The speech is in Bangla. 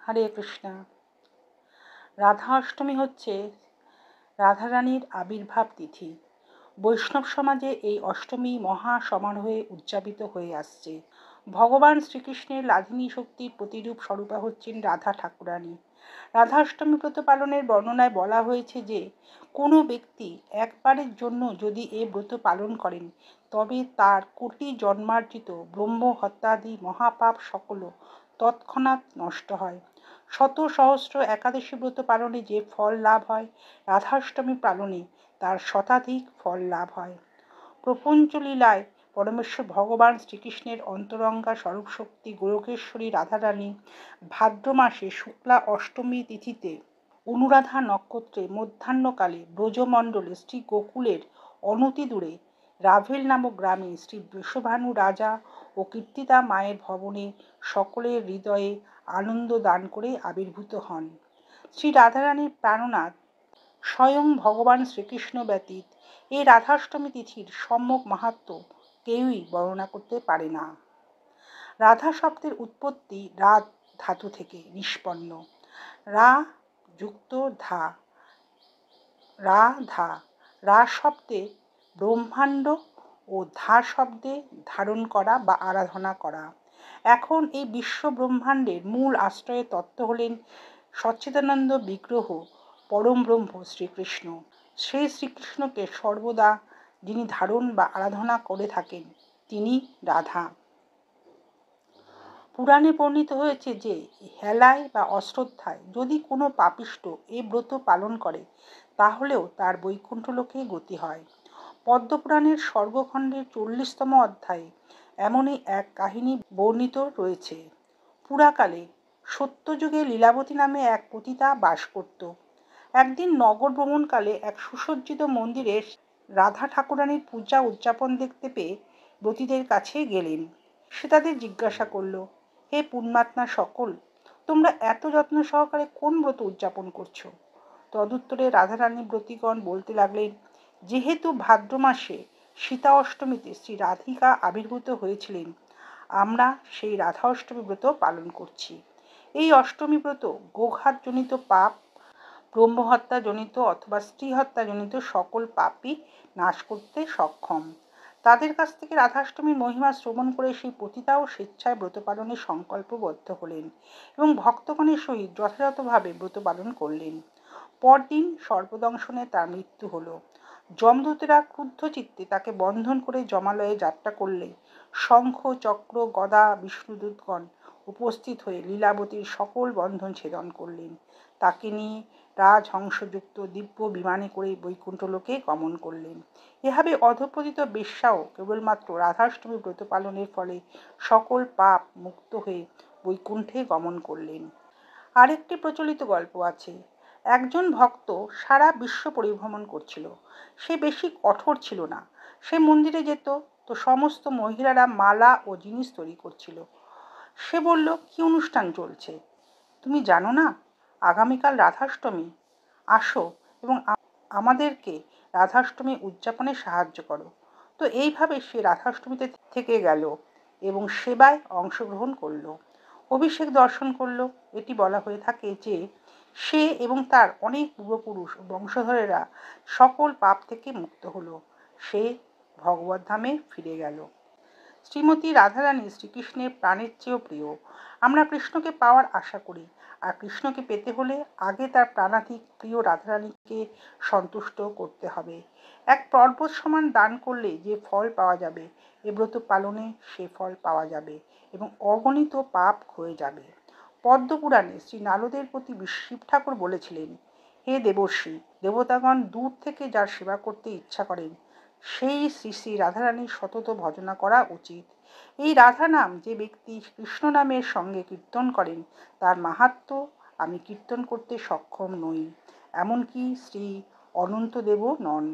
হরে কৃষ্ণা। রাধা অষ্টমী হচ্ছে রাধারানীর আবির্ভাব তিথি। বৈষ্ণব সমাজে এই অষ্টমী মহা সমারোহে উদযাপিত হয়ে আসছে। ভগবান শ্রীকৃষ্ণের লাধিনী শক্তির প্রতিরূপ স্বরূপা হচ্ছেন রাধা ঠাকুরানী। রাধাষ্টমী ব্রত পালনের বর্ণনায় বলা হয়েছে যে কোনো ব্যক্তি একবারের জন্য যদি এ ব্রত পালন করেন তবে তার কোটি জন্মার্জিত ব্রহ্ম হত্যাদি মহাপাপ সকল তৎক্ষণাৎ নষ্ট হয়। শত সহস্র একাদশী ব্রত পালনে যে ফল লাভ হয়, রাধাষ্টমী পালনে তার শতাধিক ফল লাভ হয়। প্রপঞ্চ লীলায় পরমেশ্বর ভগবান শ্রীকৃষ্ণের অন্তরঙ্গা স্বরূপশক্তি গোলকেশ্বরী রাধারানী ভাদ্র মাসে শুক্লা অষ্টমী তিথিতে অনুরাধা নক্ষত্রে মধ্যাহ্নকালে ব্রজমণ্ডলে শ্রী গোকুলের অনতি দূরে রাভেল নামক গ্রামে শ্রী বৃষভানু রাজা ও কীর্তিতা মায়ের ভবনে সকলের হৃদয়ে আনন্দ দান করে আবির্ভূত হন। শ্রী রাধারানীর প্রাণনাথ স্বয়ং ভগবান শ্রীকৃষ্ণ ব্যতীত এই রাধাষ্টমী তিথির সম্যক মাহাত্ম্য কেউই বর্ণনা করতে পারে না। রাধা শব্দের উৎপত্তি রাধ ধাতু থেকে নিষ্পন্ন। রা যুক্ত ধা, রাধা। রা শব্দে ব্রহ্মাণ্ড ও ধা শব্দে ধারণ করা বা আরাধনা করা। এখন এই বিশ্ব ব্রহ্মাণ্ডের মূল আশ্রয় তত্ত্ব হলেন সচ্চিদানন্দ বিগ্রহ পরম ব্রহ্ম শ্রীকৃষ্ণ। সেই শ্রীকৃষ্ণকে সর্বদা যিনি ধারণ বা আরাধনা করে থাকেন তিনি রাধা। পুরাণে বর্ণিত হয়েছে যে হেলায় বা অশ্রদ্ধায় যদি কোনো পাপিষ্ঠ এ ব্রত পালন করে তাহলেও তার বৈকুণ্ঠ লোকে গতি হয়। পদ্মপুরাণের স্বর্গখণ্ডের 40তম অধ্যায়ে এমনই এক কাহিনী বর্ণিত রয়েছে। পুরাকালে সত্যযুগে লীলাবতী নামে এক পতিতা বাস করত। একদিন নগর ভ্রমণকালে এক সুসজ্জিত মন্দিরে রাধা ঠাকুরানীর পূজা উদযাপন দেখতে পেয়ে ব্রতীদের কাছে গেলেন। সে তাদের জিজ্ঞাসা করল, হে পুণ্যাত্মা সকল, তোমরা এত যত্ন সহকারে কোন ব্রত উদযাপন করছো? তদুত্তরে রাধারানী ব্রতীগণ বলতে লাগলেন, যেহেতু ভাদ্র মাসে সীতা অষ্টমীতে শ্রী রাধিকা আবির্ভূত হয়েছিলেন, আমরা সেই রাধা অষ্টমী ব্রত পালন করছি। এই অষ্টমী ব্রত গোঘাতজনিত পাপ, ব্রহ্মহত্যা জনিত অথবা স্ত্রী হত্যা জনিত সকল পাপই নাশ করতে সক্ষম। তাদের কাছ থেকে রাধাষ্টমীর মহিমা শ্রবণ করে সেই পতিতাও স্বেচ্ছায় ব্রত পালনে সংকল্পবদ্ধ হলেন এবং ভক্তগণের সহিত যথাযথভাবে ব্রত পালন করলেন। পরদিন সর্পদংশনে তার মৃত্যু হল। যমদূতেরা ক্রুদ্ধ চিত্তে তাকে বন্ধন করে যমালয়ে যাত্রা করলে শঙ্খ চক্র গদা বিষ্ণুদূতগণ উপস্থিত হয়ে লীলাবতীর সকল বন্ধন ছেদন করলেন। তাকে নিয়ে রাজহংসযুক্ত দিব্য বিমানে করে বৈকুণ্ঠ লোকে গমন করলেন। এভাবে অধঃপতিত বেশ্যাও কেবলমাত্র রাধাষ্টমী ব্রত পালনের ফলে সকল পাপ মুক্ত হয়ে বৈকুণ্ঠে গমন করলেন। আরেকটি প্রচলিত গল্প আছে। একজন ভক্ত সারা বিশ্ব পরিভ্রমণ করছিল। সে বেশি কঠোর ছিল না। সে মন্দিরে যেত তো সমস্ত মহিলারা মালা ও জিনিস তৈরি করছিল। সে বলল, কি অনুষ্ঠান চলছে? তুমি জানো না আগামীকাল রাধাষ্টমী? আসো এবং আমাদেরকে রাধাষ্টমী উদযাপনে সাহায্য করো। তো এইভাবে সে রাধাষ্টমীতে থেকে গেল এবং সেবায় অংশগ্রহণ করল, অভিষেক দর্শন করল। এটি বলা হয়ে থাকে যে সে এবং তার অনেক পূর্বপুরুষ ও বংশধরেরা সকল পাপ থেকে মুক্ত হলো। সে ভগবত ধামে ফিরে গেল। শ্রীমতী রাধারানী শ্রীকৃষ্ণের প্রাণের চেয়েও প্রিয়। আমরা কৃষ্ণকে পাওয়ার আশা করি, আর কৃষ্ণকে পেতে হলে আগে তার প্রাণাধিক প্রিয় রাধারানীকে সন্তুষ্ট করতে হবে। এক পর্বত সমান দান করলে যে ফল পাওয়া যাবে, এ ব্রত পালনে সে ফল পাওয়া যাবে এবং অগণিত পাপ ক্ষয়ে যাবে। পদ্মপুরাণে শ্রী নারদের প্রতি শিব ঠাকুর বলেছিলেন, হে দেবর্ষি, দেবতাগণ দূর থেকে যার সেবা করতে ইচ্ছা করেন সেই শ্রী শ্রী রাধারানীর সতত ভজনা করা উচিত। এই রাধা নাম যে ব্যক্তি কৃষ্ণ নামের সঙ্গে কীর্তন করেন তার মাহাত্ম্য আমি কীর্তন করতে সক্ষম নই, এমনকি শ্রী অনন্তদেবও নন।